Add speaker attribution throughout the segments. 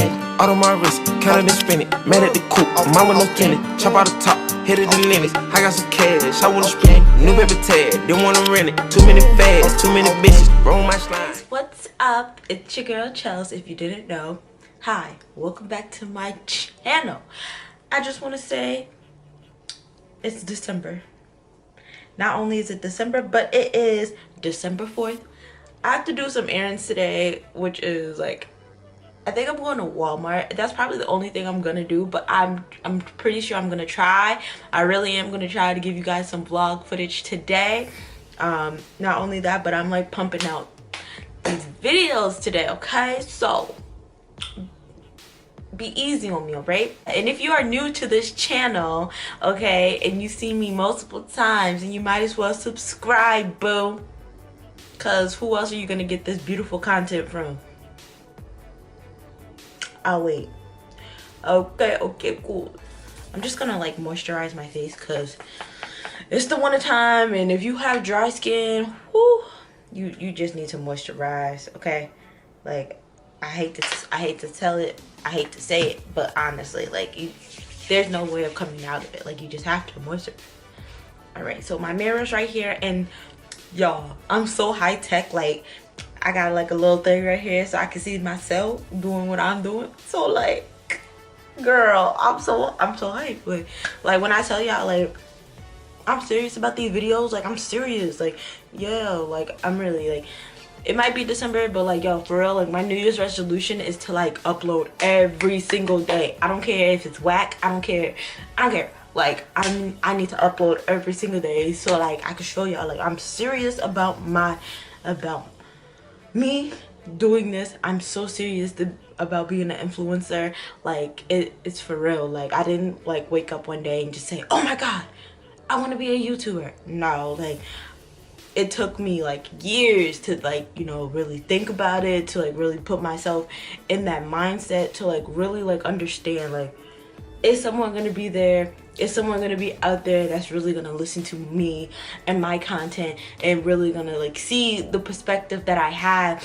Speaker 1: cash. Out of my wrist, counted and spin it. Mad at the coupe, mine with no tenant. Chop out the top, hit it the limits. I got some cash, I wanna spend it. New baby tag, didn't wanna rent it. Too many fads, too many bitches. Roll my slime.
Speaker 2: What's up? It's your girl Chelse, if you didn't know. Hi, welcome back to my channel. I just want to say it's December. Not only is it December, but it is December 4th. I have to do some errands today, which is like, I think I'm going to Walmart. That's probably the only thing I'm gonna do, but I'm pretty sure I'm gonna try. I really am gonna try to give you guys some vlog footage today. Not only that, but I'm like pumping out these videos today, okay? So be easy on me, alright? And if you are new to this channel, okay, and you see me multiple times, and you might as well subscribe, boo, because who else are you gonna get this beautiful content from? I'll wait. Okay, cool. I'm just gonna like moisturize my face because it's the winter time, and if you have dry skin, whoo, you just need to moisturize, okay? Like, I hate to tell it, I hate to say it, but honestly, like, there's no way of coming out of it. Like, you just have to moisturize. All right, so my mirror's right here, and y'all, I'm so high tech. Like, I got like a little thing right here so I can see myself doing what I'm doing. So like, girl, I'm so hyped. But like, when I tell y'all, like, I'm serious about these videos, like, I'm serious. Like, yeah, like, I'm really like, it might be December, but like, yo, for real, like, my New Year's resolution is to like upload every single day. I don't care if it's whack. I don't care. Like, I need to upload every single day so like I can show y'all like I'm serious about me doing this. I'm so serious about being an influencer. Like, it's for real. Like, I didn't like wake up one day and just say, oh my god, I want to be a YouTuber. No, like, it took me like years to like, you know, really think about it, to like really put myself in that mindset, to like really like understand, like, is someone gonna be there? Is someone gonna be out there that's really gonna listen to me and my content and really gonna like see the perspective that I have,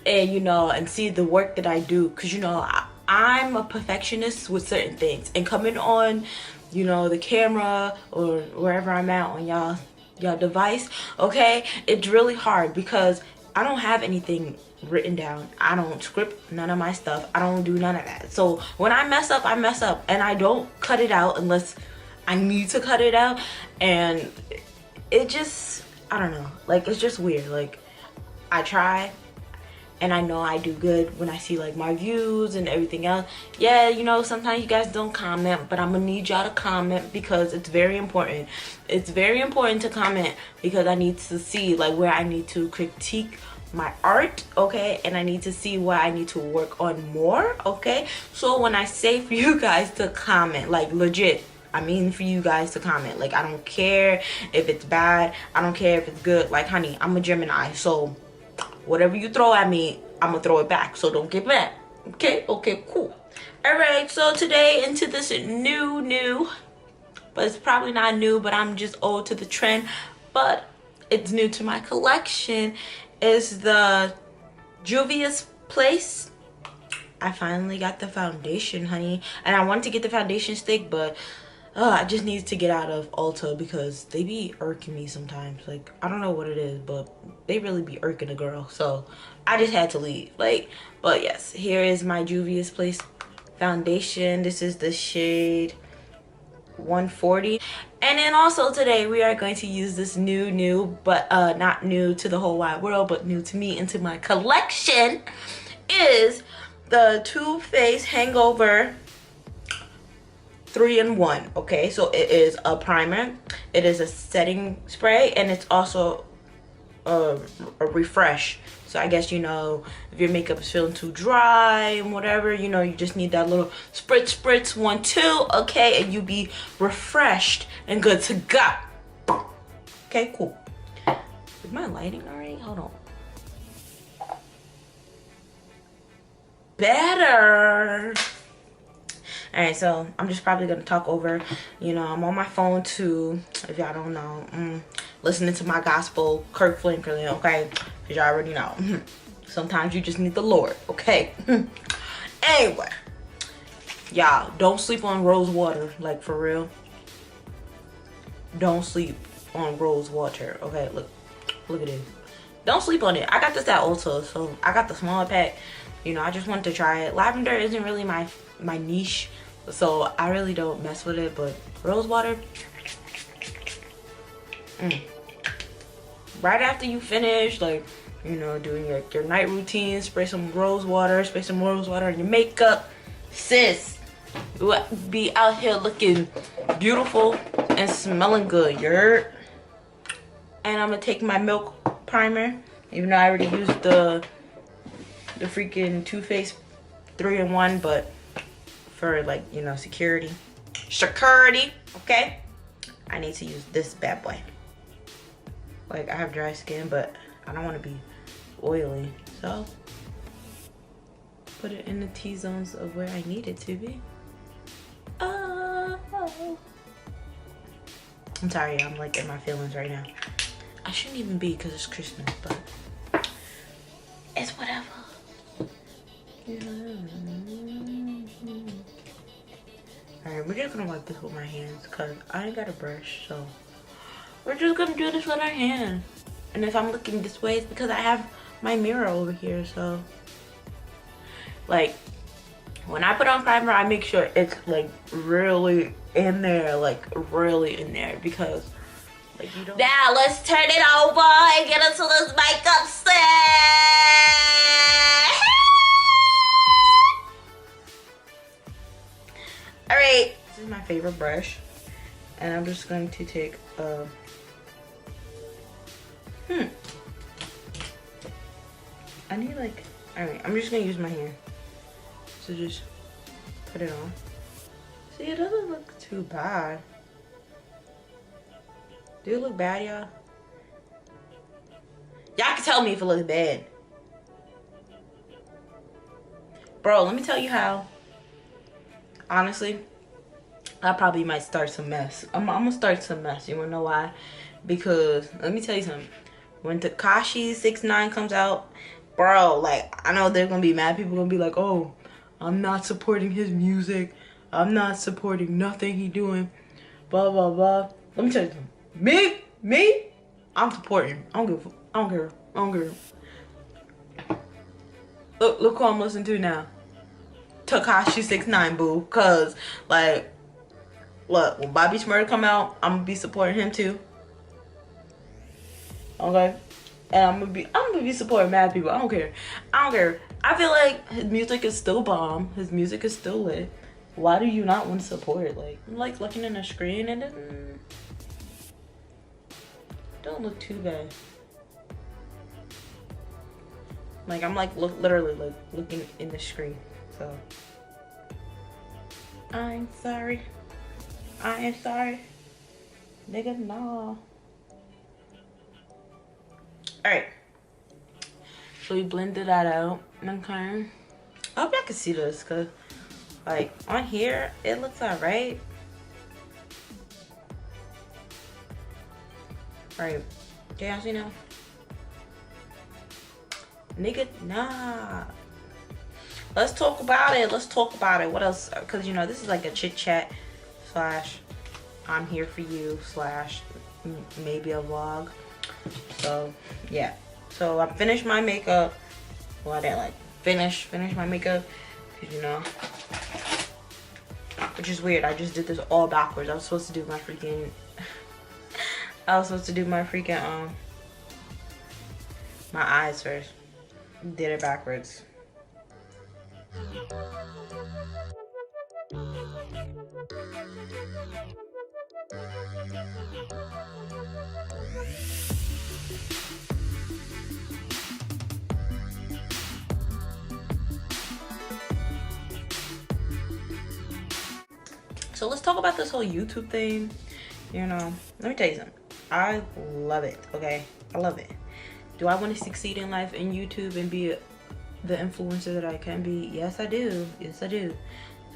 Speaker 2: and you know, and see the work that I do? Because you know, I'm a perfectionist with certain things, and coming on, you know, the camera or wherever I'm at on y'all device, okay, it's really hard because I don't have anything written down. I don't script none of my stuff. I don't do none of that. So when I mess up, and I don't cut it out unless I need to cut it out. And it just, I don't know, like, it's just weird. Like, I try and I know I do good when I see like my views and everything else. Yeah, you know, sometimes you guys don't comment, but I'm gonna need y'all to comment because it's very important. It's very important to comment because I need to see like where I need to critique my art, okay, and I need to see what I need to work on more, okay? So when I say for you guys to comment, like, legit, I mean for you guys to comment. Like, I don't care if it's bad, I don't care if it's good. Like, honey, I'm a Gemini, so whatever you throw at me, I'm gonna throw it back, so don't get mad. Okay, cool. All right, so today into this new, but it's probably not new, but I'm just old to the trend, but it's new to my collection, is the Juvia's Place. I finally got the foundation, honey, and I wanted to get the foundation stick, but I just need to get out of Ulta because they be irking me sometimes. Like, I don't know what it is, but they really be irking a girl, so I just had to leave. Like, but yes, here is my Juvia's Place foundation. This is the shade 140. And then also today we are going to use this new, but not new to the whole wide world, but new to me, into my collection, is the Too Faced Hangover 3-in-1. Okay, so it is a primer, it is a setting spray, and it's also a refresh. So I guess, you know, if your makeup is feeling too dry and whatever, you know, you just need that little spritz 1-2, okay, and you be refreshed and good to go. Okay, cool. Is my lighting all right? Hold on. Better. All right, so I'm just probably gonna talk over, you know, I'm on my phone too, if y'all don't know, listening to my gospel, Kirk Franklin, okay, because y'all already know. Sometimes you just need the Lord, okay. Anyway, y'all, don't sleep on rose water. Like, for real. Don't sleep on rose water. Okay, look at it. Don't sleep on it. I got this at Ulta, so I got the smaller pack. You know, I just wanted to try it. Lavender isn't really my niche, so I really don't mess with it. But rose water, right after you finish, like, you know, doing your night routine, spray some rose water on your makeup. Sis, you will be out here looking beautiful and smelling good. You're. And I'm gonna take my milk primer, even though I already used the freaking Too Faced 3-in-1, but for, like, you know, security, okay, I need to use this bad boy. Like, I have dry skin, but I don't want to be oily, so put it in the T-zones of where I need it to be. Oh, I'm sorry, I'm like in my feelings right now. I shouldn't even be because it's Christmas, but it's whatever. Alright, we're just gonna wipe this with my hands because I ain't got a brush, so we're just gonna do this with our hands. And if I'm looking this way, it's because I have my mirror over here, so like when I put on primer, I make sure it's like really in there, because like you don't. Now let's turn it over and get into this makeup set. All right, this is my favorite brush, and I'm just going to take I need like, all right, I'm just gonna use my hand to just put it on. See, it doesn't look too bad. Do it look bad, y'all? Y'all can tell me if it looks bad. Bro, let me tell you how. Honestly, I probably might start some mess. I'm gonna start some mess. You wanna know why? Because, let me tell you something. When Tekashi 6ix9ine comes out, bro, like, I know they're gonna be mad. People gonna be like, oh, I'm not supporting his music. I'm not supporting nothing he doing. Blah, blah, blah. Let me tell you something. Me, I'm supporting. I don't care. Look who I'm listening to now. Tekashi 6ix9ine, boo. Cause, like, look, when Bobby Shmurda come out, I'm gonna be supporting him too. Okay? And I'm gonna be supporting mad people. I don't care. I feel like his music is still bomb. His music is still lit. Why do you not want to support it? Like, I'm like looking in the screen and it don't look too bad. Like, I'm like literally like looking in the screen. So I'm sorry. Nigga, nah. Alright. So we blended that out. Okay. I hope y'all can see this, cause like on here it looks alright. Right. Can y'all see now? Nigga, nah. Let's talk about it. What else? Cause you know this is like a chit chat / I'm here for you / maybe a vlog. So yeah. So I finished my makeup. Well, I didn't like finish my makeup, cause you know, which is weird. I just did this all backwards. I was supposed to do my freaking my eyes first. Did it backwards. So let's talk about this whole YouTube thing. You know, let me tell you something. I love it, okay? I love it. Do I want to succeed in life in YouTube and be the influencer that I can be? Yes, I do. Yes, I do.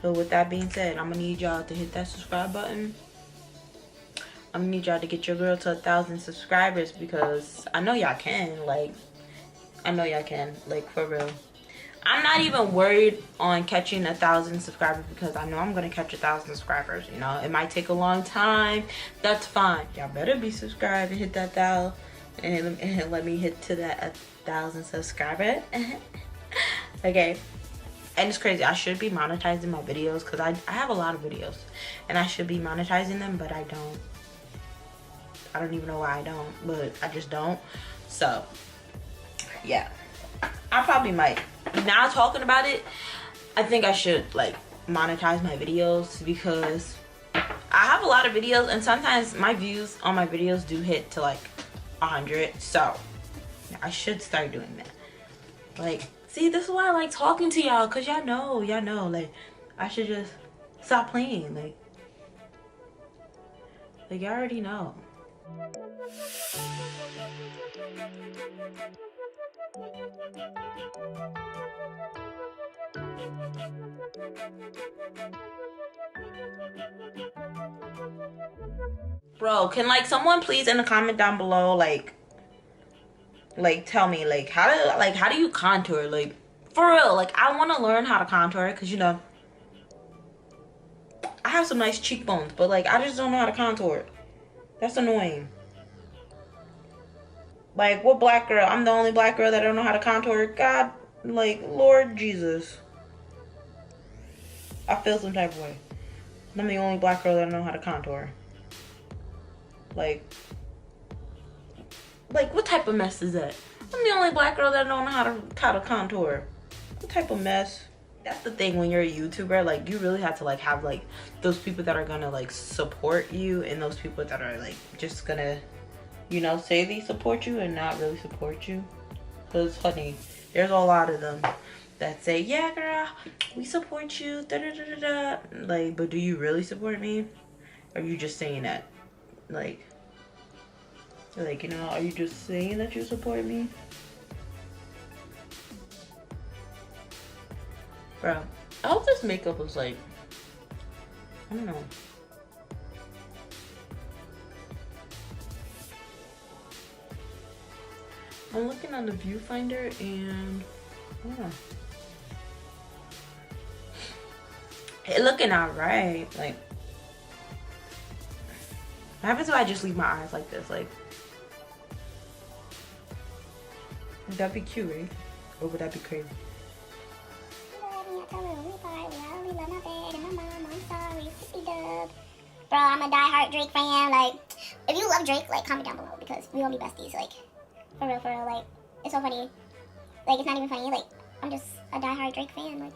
Speaker 2: So with that being said, I'm gonna need y'all to hit that subscribe button. I'm gonna need y'all to get your girl to 1,000 subscribers, because I know y'all can. Like, I know y'all can. Like, for real. I'm not even worried on catching 1,000 subscribers because I know I'm gonna catch 1,000 subscribers. You know, it might take a long time. That's fine. Y'all better be subscribed and hit that 1,000 and let me hit to that 1,000 subscribers. Okay. And it's crazy. I should be monetizing my videos because I have a lot of videos and I should be monetizing them, but I don't. I don't even know why I don't, but I just don't. So, yeah. I probably might. Now talking about it, I think I should like monetize my videos because I have a lot of videos and sometimes my views on my videos do hit to like 100. So I should start doing that. Like, see, this is why I like talking to y'all, cause y'all know, like I should just stop playing. Like y'all already know. Bro, can like someone please in the comment down below like tell me like how do you contour? Like for real, like I want to learn how to contour because you know I have some nice cheekbones, but like I just don't know how to contour. That's annoying. Like what black girl? I'm the only black girl that don't know how to contour. God, like Lord Jesus. I feel some type of way. I'm the only black girl that don't know how to contour. Like what type of mess is that? I'm the only black girl that don't know how to contour. What type of mess? That's the thing when you're a YouTuber, like you really have to like have like those people that are gonna like support you and those people that are like just gonna, you know, say they support you and not really support you. Cause honey, there's a lot of them that say, yeah girl, we support you, da da da da da. Like, but do you really support me? Or are you just saying that? Like, you know, are you just saying that you support me? Bro, I hope this makeup was like, I don't know. I'm looking on the viewfinder and, I don't know. It looking alright. Like, what happens if I just leave my eyes like this? Like, would that be cute, right? Or would that be crazy?
Speaker 3: Bro, I'm a die-hard Drake fan. Like, if you love Drake, like, comment down below because we gonna be besties. Like, for real, like, it's so funny. Like, it's not even funny. Like, I'm just a die-hard Drake fan. Like,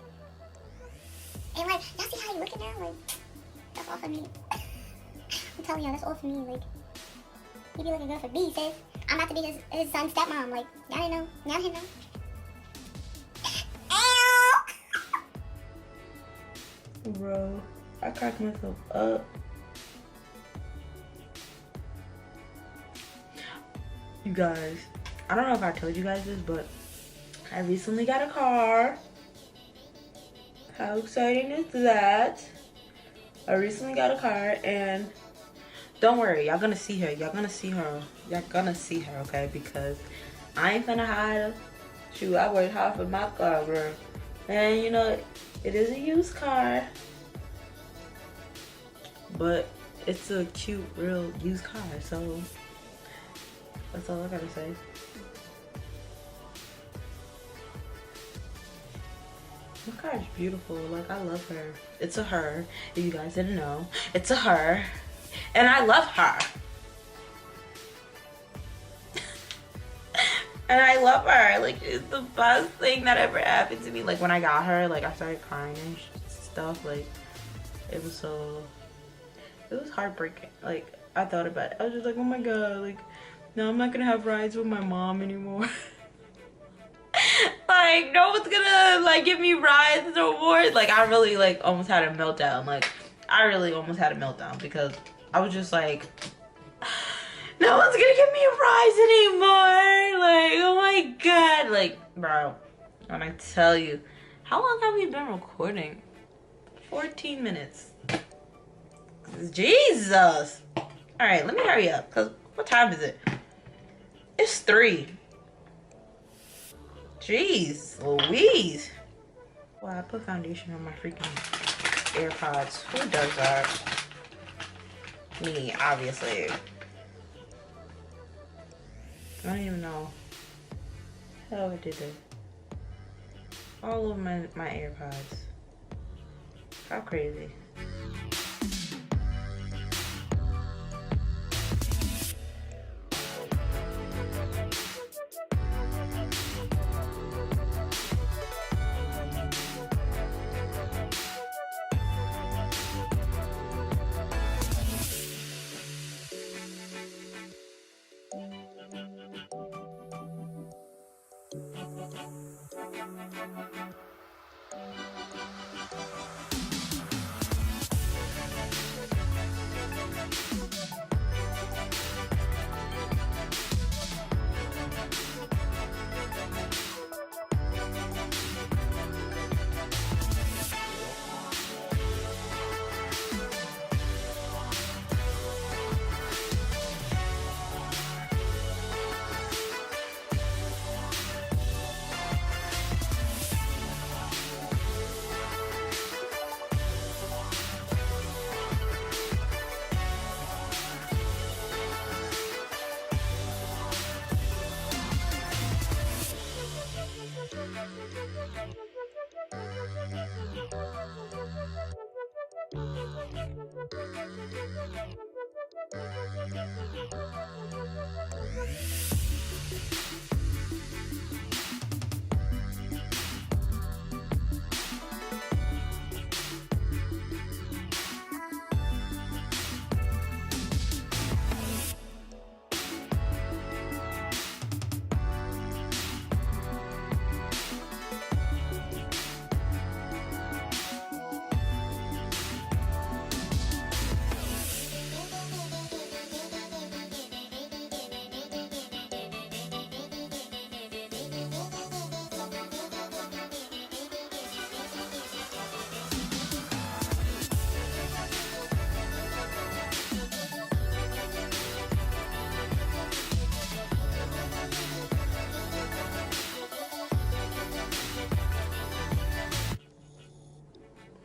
Speaker 3: and like, y'all see how you looking now? Like, that's all for me. I'm telling y'all, that's all for me. Like, he be looking good for B, sis. I'm about to be his son's stepmom. Like, y'all didn't know. Y'all didn't know.
Speaker 2: Bro, I cracked myself up. You guys, I don't know if I told you guys this, but I recently got a car. How exciting is that? I recently got a car and don't worry, y'all gonna see her. Y'all gonna see her, okay? Because I ain't finna hide her. Shoot, I worked hard for my car, girl. And you know, it is a used car. But it's a cute, real used car, so that's all I gotta say. My car is beautiful. Like, I love her. It's a her. If you guys didn't know, it's a her. And I love her. And I love her. Like, it's the best thing that ever happened to me. Like, when I got her, like, I started crying and stuff. Like, it was heartbreaking. Like, I thought about it. I was just like, oh my god, like, no, I'm not gonna have rides with my mom anymore. Like, no one's gonna like give me rides no more. Like, I really like almost had a meltdown. Like, I really almost had a meltdown because I was just like, no one's gonna give me rides anymore. Like, oh my god. Like, bro, when I tell you, how long have we been recording? 14 minutes. Jesus. All right, let me hurry up because what time is it? It's 3. Jeez Louise. Wow, I put foundation on my freaking AirPods. Who does that? Me, obviously. I don't even know how I did it. All over my AirPods. How crazy.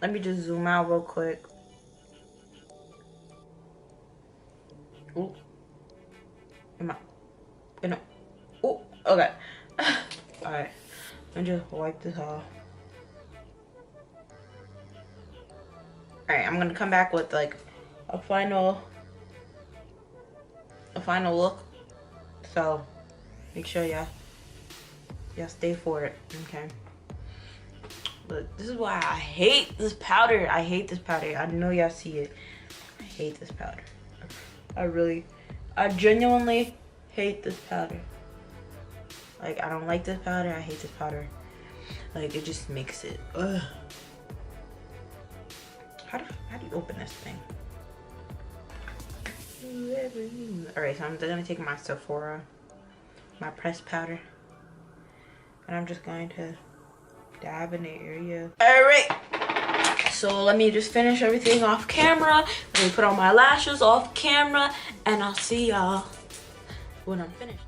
Speaker 2: Let me just zoom out real quick. Ooh. Am I? No. Ooh. Okay. Alright. Let me just wipe this off. Alright, I'm gonna come back with like a final look. So make sure y'all stay for it. Okay. But this is why I hate this powder. I hate this powder. I know y'all see it. I hate this powder. I genuinely hate this powder. Like, I don't like this powder. I hate this powder. Like, it just makes it. Ugh. How do you open this thing? Alright, so I'm gonna take my Sephora, my pressed powder, and I'm just going to dab in the area. Alright, so let me just finish everything off camera. Let me put on my lashes off camera, and I'll see y'all when I'm finished.